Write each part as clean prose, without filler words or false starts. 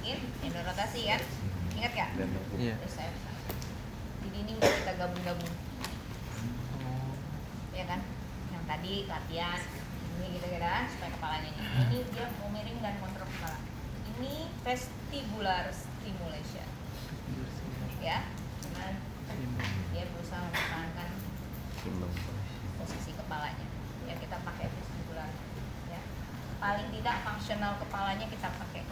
belakangin, yang rotasi kan? Ingat ya? Iya. Terus saya jadi ini udah kita gabung-gabung, ya kan? Yang tadi latihan ini gitu kan, supaya kepalanya ini dia mau miring dan kontrol kepala. Ini vestibular stimulation, ya, cuman dia berusaha mempertahankan posisi kepalanya. Ya kita pakai vestibular, ya. Paling tidak fungsional kepalanya kita pakai,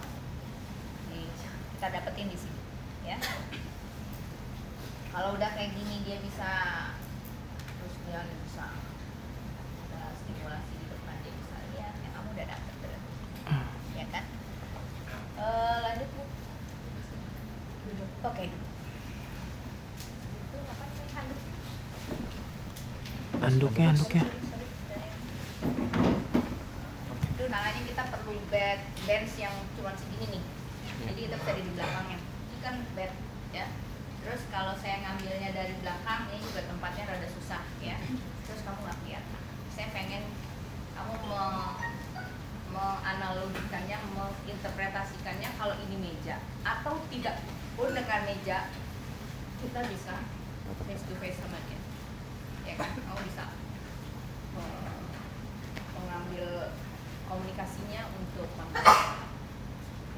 kita dapetin di sini, ya. Kalau udah kayak gini dia bisa, terus dia bisa ada stimulasi di depan, dia bisa lihat, ya kamu udah dapet berarti, ya kan? Lanjut Bu. Oke. Itu apa sih handuk? Handuknya. Itu namanya kita perlu bench yang cuma segini nih. Jadi kita bisa di belakangnya. Ini kan bed, ya. Terus kalau saya ngambilnya dari belakang, ini juga tempatnya rada susah, ya. Terus kamu nggak kelihatan. Saya pengen kamu menganalogikannya, menginterpretasikannya kalau ini meja atau tidak pun dengan meja kita bisa face to face sama dia, ya kan? Kamu bisa mengambil komunikasinya untuk membantu,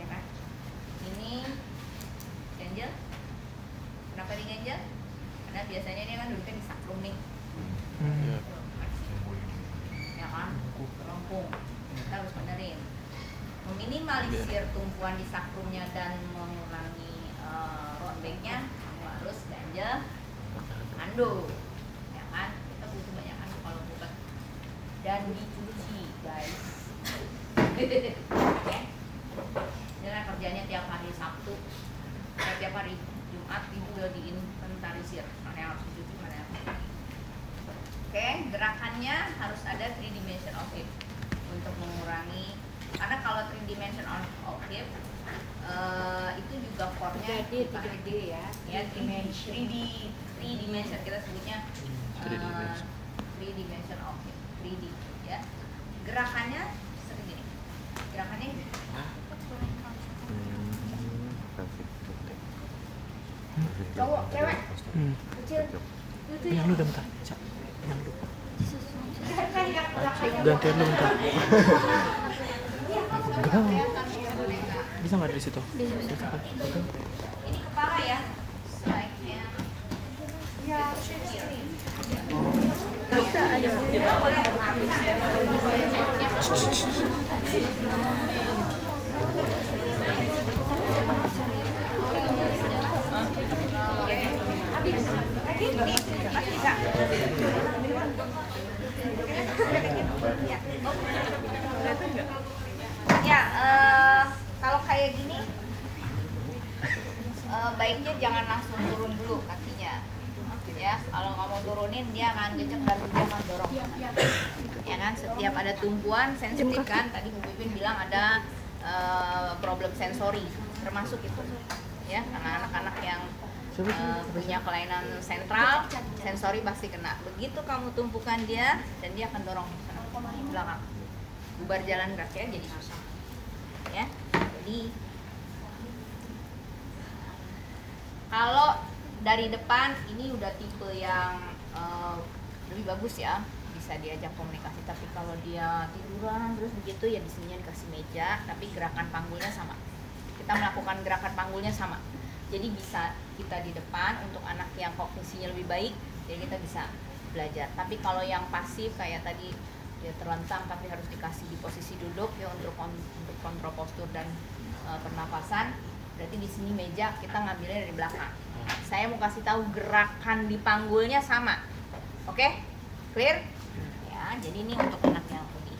ya kan? Ini ganjel. Kenapa di ganjel? Karena biasanya dia kan duduknya di sakrum nih, ya kan? Lengkung. Kita harus benerin, meminimalisir tumpuan di sakrumnya dan mengurangi roundbacknya. Kamu harus ganjel handuk, ya kan? Kita butuh banyak handuk kalau bukan, dan dicuci guys. Oke, jangan kerjanya tiap hari Sabtu, tiap hari Jumat itu udah diinventarisir mana yang harus dicuci, mana yang harus. Oke, gerakannya harus ada 3 dimension of hip untuk mengurangi, karena kalau 3 dimension of hip itu juga core-nya 3D ya, 3 dimension kita sebutnya 3 dimension of hip, 3D ya. Gerakannya seperti ini, gerakannya ini. Cowok, cewek, kecil, Yang lu bentar. Yang lu. Gantian lu bentar. Bisa nggak dari situ? Bisa. ini kepala ya, sebaiknya ya bisa aja. Ya, kalau kayak gini baiknya jangan langsung turun dulu kakinya, ya. Kalau nggak mau turunin dia akan gecek dan dia akan dorong, ya kan. Setiap ada tumpuan sensitif kan, tadi Bu Pipin bilang ada problem sensori termasuk itu, ya. Karena anak-anak yang punya kelainan sentral, sensori pasti kena. Begitu kamu tumpukan dia, dan dia akan dorong ke belakang, bubar jalan kakinya jadi susah, ya. Jadi kalau dari depan ini udah tipe yang lebih bagus ya, bisa diajak komunikasi. Tapi kalau dia tiduran terus begitu, ya di sininya dikasih meja, tapi gerakan panggulnya sama. Kita melakukan gerakan panggulnya sama. Jadi bisa kita di depan untuk anak yang kognisinya lebih baik, jadi kita bisa belajar. Tapi kalau yang pasif kayak tadi dia terlentang tapi harus dikasih di posisi duduk ya untuk kontrol postur dan pernapasan, berarti di sini meja kita ngambilnya dari belakang. Saya mau kasih tahu gerakan di panggulnya sama, oke? Clear? Ya, jadi ini untuk anak yang lebih.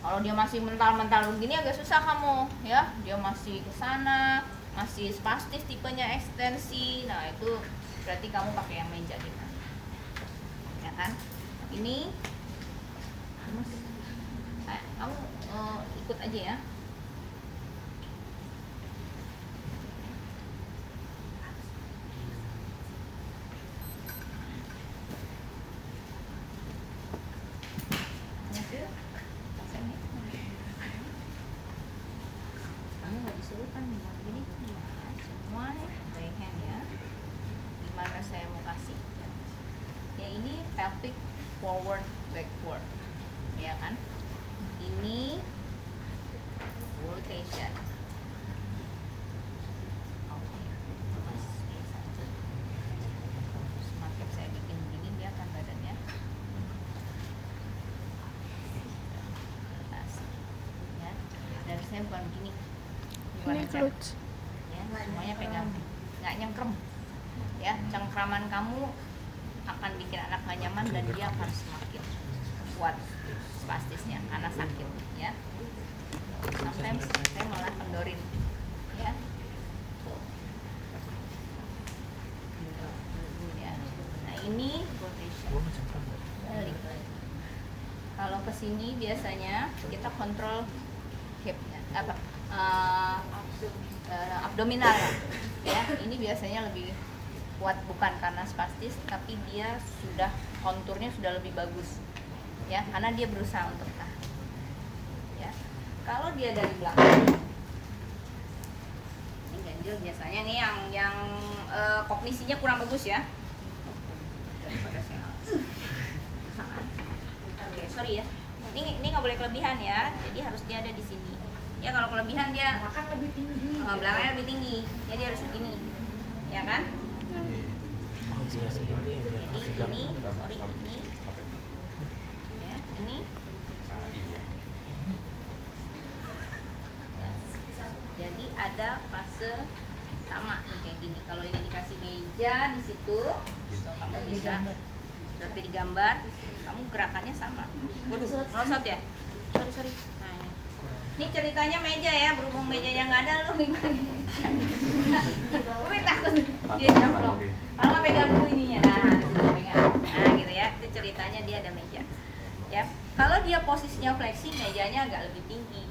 Kalau dia masih mental-mental begini agak susah kamu, ya. Dia masih ke sana, masih spastis tipenya ekstensi. Nah, itu berarti kamu pakai yang meja gitu. Ya kan? Ini kamu ikut aja ya. Kamu nggak disuruh forward, backward, ya kan? Ini rotation. Oke. Semakin saya bikin begini dia akan badannya. Ya, dan saya bukan begini. Ini clutch. Ya, semuanya pegang, nggak nyengkrem. Ya, cengkraman kamu akan bikin anak nggak nyaman dan dia akan semakin kuat spastisnya karena sakit, ya. Sometimes saya malah kendorin, ya. Ya. Nah ini rotation. Balik lagi. Kalau kesini biasanya kita kontrol hipnya, apa? Abdominal, ya. Ini biasanya lebih kuat bukan karena spastis, tapi dia sudah konturnya sudah lebih bagus, ya, karena dia berusaha untuk tahan. Ya, kalau dia dari belakang, ini ganjil biasanya nih yang kognisinya kurang bagus ya. Daripada saya. Oke, sorry ya. Ini nggak boleh kelebihan ya, jadi harus dia ada di sini. Ya kalau kelebihan dia belakang lebih tinggi. Belakangnya lebih tinggi, jadi harus begini, ya kan? Jadi ini, sorry ini, ya ini. Ya. Jadi ada fase sama nih kayak gini. Kalau ini dikasih meja di situ, kamu bisa seperti digambar, kamu gerakannya sama. Merosot ya? Sorry. Nah, ini ceritanya meja ya, berhubung mejanya nggak ada, lu gimana? Gue takut dia jamblo. Kalau nggak pegang dulu ininya, nah gitu ya. Itu ceritanya dia ada meja. Ya, kalau dia posisinya fleksi, mejanya agak lebih tinggi.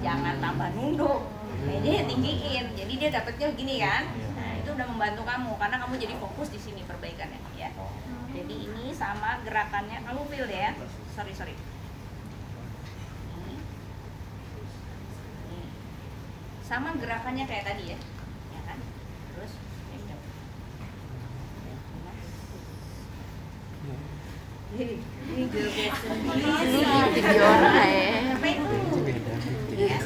Jangan tambah nunduk, mejanya tinggiin. Jadi dia dapetnya begini kan. Nah itu udah membantu kamu karena kamu jadi fokus di sini perbaikannya, ya. Jadi ini sama gerakannya, kamu feel ya. Sorry. Ini. Sama gerakannya kayak tadi ya. Terus ini joget sendiri Video orang ya. apa itu ya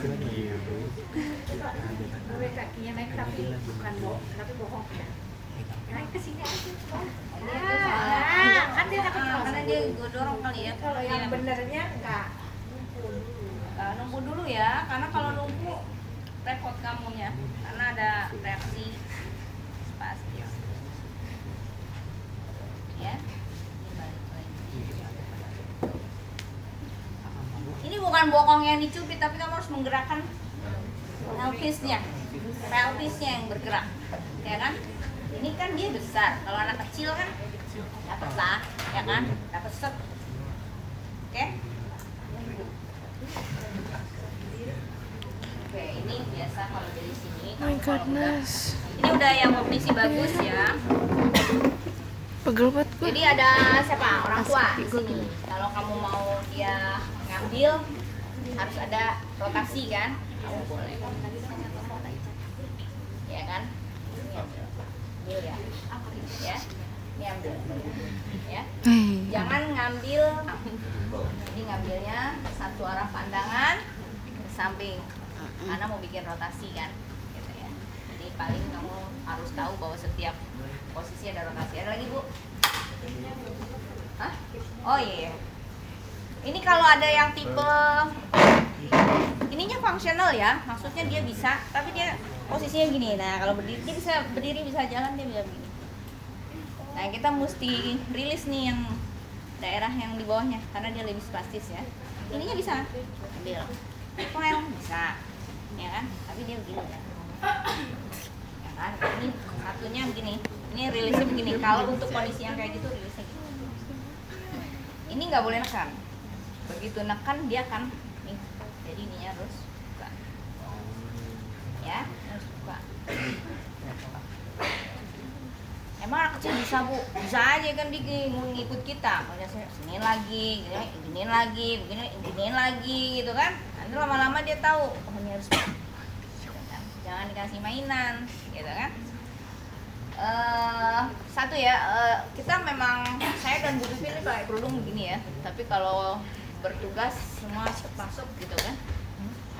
kakinya naik tapi bukan tapi bohong ya naik ke sini aja kan dia takut karena dia gue dorong kali ya kalau yang benernya enggak nunggu dulu ya karena kalau nunggu repot kamunya karena ada reaksi spastis ya. Ini bukan bokong yang dicubit tapi kamu harus menggerakkan pelvisnya yang bergerak ya kan. Ini kan dia besar, kalau anak kecil kan dapat lah ya kan, dapat set. Oke. Oke, ini biasa kalau dari sini. Oh my goodness. Ini udah yang kognisi bagus ya. Pegel banget gue. Jadi ada siapa? Orang tua di sini. Kalau kamu mau dia ngambil harus ada rotasi kan? Kamu boleh. Ya kan? Ini ya. Ya. Ini ambil. Ya. Jangan ngambil. Jadi ngambilnya satu arah pandangan ke samping. Karena mau bikin rotasi kan? Gitu ya. Jadi paling kamu harus tahu bahwa setiap posisi ada rotasi. Ada lagi Bu? Hah? Oh iya. Ini kalau ada yang tipe ininya fungsional ya, maksudnya dia bisa, tapi dia posisinya gini. Nah kalau berdiri dia bisa berdiri, bisa jalan, dia bisa begini. Nah kita mesti rilis nih yang daerah yang di bawahnya karena dia lebih spastis ya. Ininya bisa ambil, well, bisa, ya kan? Tapi dia begini ya. Ya kan? Ini satunya begini. Ini rilisnya begini. Kalau untuk kondisi yang kayak gitu rilisnya gitu. Ini nggak boleh nekan. Begitu nekan dia akan nih. Jadi ininya harus buka. Ya, harus buka. Emang anak kecil bisa Bu? Bisa aja kan dia ngikut kita. Kalau sini lagi, giniin lagi, beginiin lagi gitu kan. Nanti lama-llama dia tahu, oh ini harus. Jangan dikasih mainan, gitu kan? Satu ya, kita memang saya dan Bu Vivi ini pakai kerudung begini ya. Tapi kalau bertugas semua masuk gitu kan,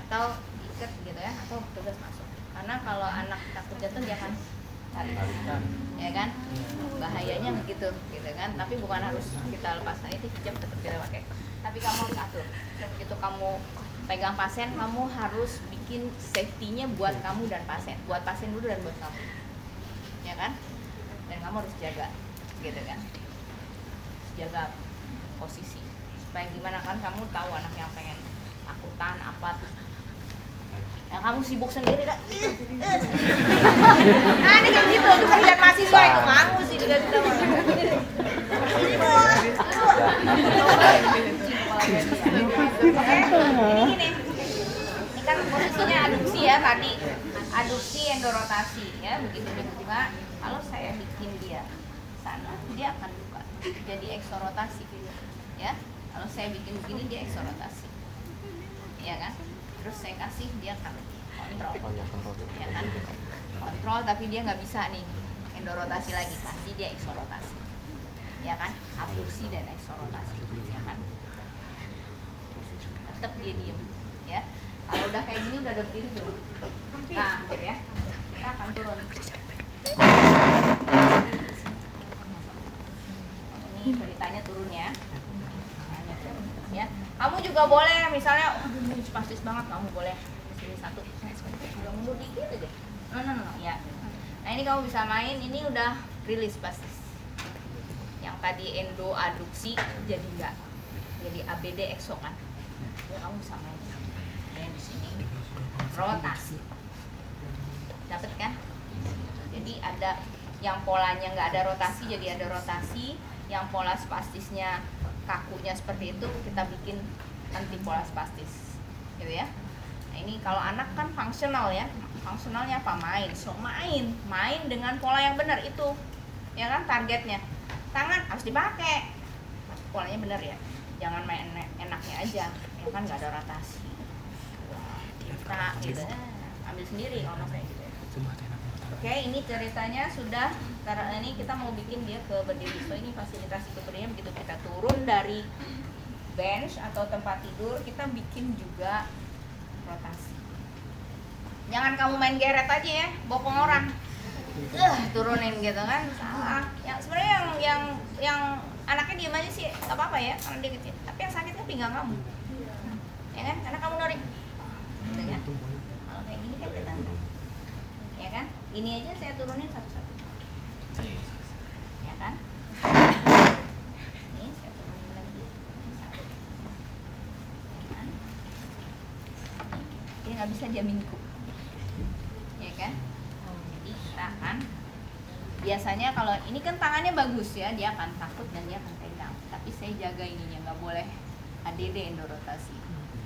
atau ikat gitu ya, atau bertugas masuk. Karena kalau anak takut jatuh dia akan tarik, ya kan? Bahayanya begitu, gitu kan? Tapi bukan harus kita lepaskan itu hijab tetap kita pakai. Tapi kamu harus atur. Begitu kamu pegang pasien, kamu harus bikin safety-nya buat kamu dan pasien, buat pasien dulu dan buat kamu. Ya kan, dan kamu harus jaga gitu kan, jaga posisi supaya gimana kan kamu tahu anak yang pengen takutan apa tuh yang kamu sibuk sendiri kan nah ini kan gitu kita lihat mahasiswa itu kamu sih juga sudah ini gini, ini kan posisinya adduksi ya tadi, adduksi endorotasi ya, begitu juga kalau saya bikin dia sana dia akan buka jadi eksorotasi ya. Kalau saya bikin begini dia eksorotasi ya kan, terus saya kasih dia akan kontrol ya kan, kontrol tapi dia nggak bisa nih endorotasi lagi, pasti dia eksorotasi ya kan, abduksi dan eksorotasi ya kan, tetap dia diem ya. Kalau udah kayak gini udah ada berdiri belum? Nah, ya. Kita akan turun. Ini beritanya turun ya. Ya. Kamu juga boleh misalnya ini spastis banget, kamu boleh sini satu. Udah mundur dikit aja. No, ya. Nah, ini kamu bisa main, ini udah rilis spastis. Yang tadi endo adduksi jadi enggak. Jadi ABD ekso kan. Ya, kamu bisa main. Di sini rotasi, dapat kan? Jadi ada yang polanya nggak ada rotasi, jadi ada rotasi. Yang pola spastisnya kakunya seperti itu kita bikin anti pola spastis, gitu ya. Nah ini kalau anak kan fungsional ya, fungsionalnya apa? Main, main dengan pola yang benar itu, ya kan targetnya. Tangan harus dipakai, polanya benar ya. Jangan main enaknya aja, ya kan nggak ada rotasi. Nah, gitu. Ambil sendiri kalau saya gitu ya. Oke, ini ceritanya sudah. Karena ini kita mau bikin dia ke berdiri. So ini fasilitasi ke berdirinya begitu kita turun dari bench atau tempat tidur, kita bikin juga rotasi. Jangan kamu main geret aja ya, bokong orang. Turunin gitu kan, salah. Yang sebenarnya yang anaknya diem aja sih, nggak apa-apa ya, karena dia kecil. Tapi yang sakit kan pinggang kamu, ya kan? Karena kamu narik. Gitu kan? Kalau kayak gini kan kita, ya kan? Ini aja saya turunin satu-satu, ya kan? Ini saya turunin lagi, ya kan? Dia nggak bisa diaminku, ya kan? Jadi kita akan biasanya kalau ini kan tangannya bagus ya, dia akan takut dan dia akan pegang. Tapi saya jaga ininya, nggak boleh ADD endorotasi.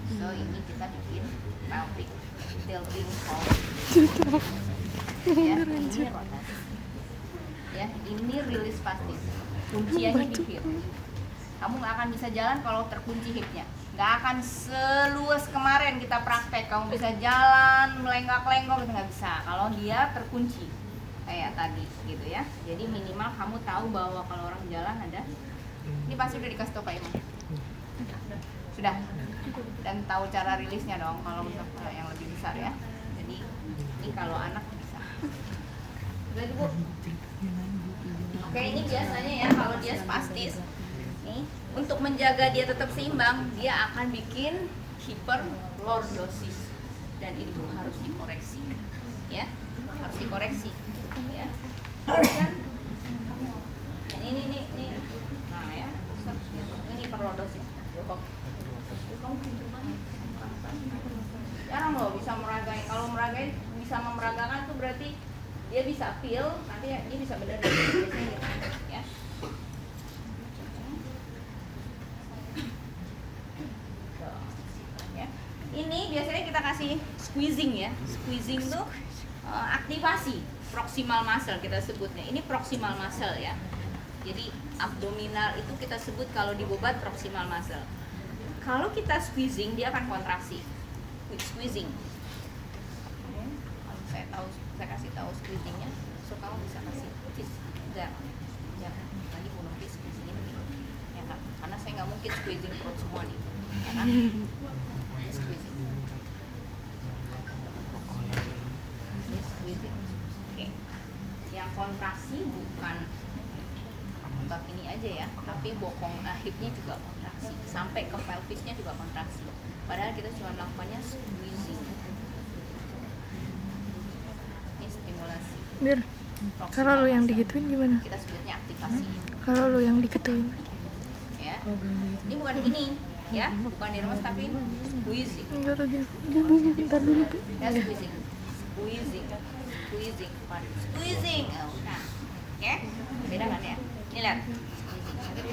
So ini kita bikin pelvic tilting forward. Ya, ini rotasi. Ya, ini rilis spastis. Kunciannya di hip. Kamu nggak akan bisa jalan kalau terkunci hipnya. Nggak akan seluas kemarin kita praktek. Kamu bisa jalan melenggak-lenggok itu nggak bisa. Kalau dia terkunci kayak tadi, gitu ya. Jadi minimal kamu tahu bahwa kalau orang jalan ada. Ini pasti udah dikasih tau Pak Iman. Sudah. Dan tahu cara rilisnya dong kalau untuk yang lebih besar ya. Jadi ini kalau anak bisa. Udah Bu. Oke, ini biasanya ya kalau dia spastis nih, untuk menjaga dia tetap seimbang, dia akan bikin hiperlordosis dan itu harus dikoreksi. Ya, harus dikoreksi ya. Kan? Ini. Nah ya, ini hiperlordosis. Jarang loh bisa meragain. Kalau meragain bisa memeragakan tuh berarti dia bisa feel, nanti dia bisa benar ya. Ini biasanya kita kasih squeezing ya. Squeezing tuh aktivasi proximal muscle kita sebutnya. Ini proximal muscle ya. Jadi abdominal itu kita sebut kalau di bobat proximal muscle. Kalau kita squeezing dia akan kontraksi. With squeezing. Saya kasih tahu squeezingnya so kamu bisa kasih fish enggak ya nanti bunuh fish squeezing ini ya kan, karena saya nggak mungkin squeezing perut semua nih ya kan. Ini squeezing, ini squeezing. Oke, yang kontraksi bukan bab ini aja ya, tapi bokong hipnya juga kontraksi, sampai ke pelvisnya juga kontraksi. Padahal kita cuma melakukannya squeezing. Ini stimulasi. Mir, kalau lu yang digituin gimana? Kita sebutnya aktivasi. Kalau lu yang digituin. Ya, ini bukan gini, ya, bukan diremes tapi squeezing. Enggak tuh jangan bentar dulu. Ya, squeezing, squeezing, squeezing, squeezing. Oh, nah, oke, beda kan ya? Ini lihat, sakit,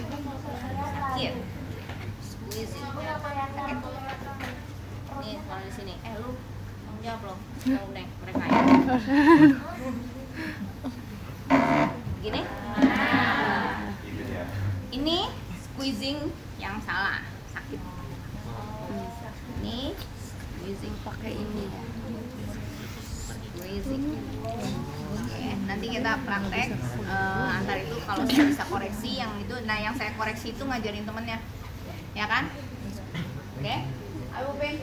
squeezing, sakit. Nih kalau di sini, lu tanggung jawab loh, mau neng mereka ya. Gini, ini squeezing yang salah, sakit. Ini squeezing pakai ini, squeezing. Oke, nanti kita praktek antar itu kalau saya bisa koreksi yang itu. Nah, yang saya koreksi itu ngajarin temennya, ya kan? Oke, ayo Peng.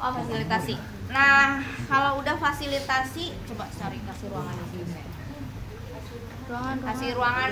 Oh, fasilitasi. Nah, kalau udah fasilitasi, coba cari kasih ruangan di sini. Kasih ruangan.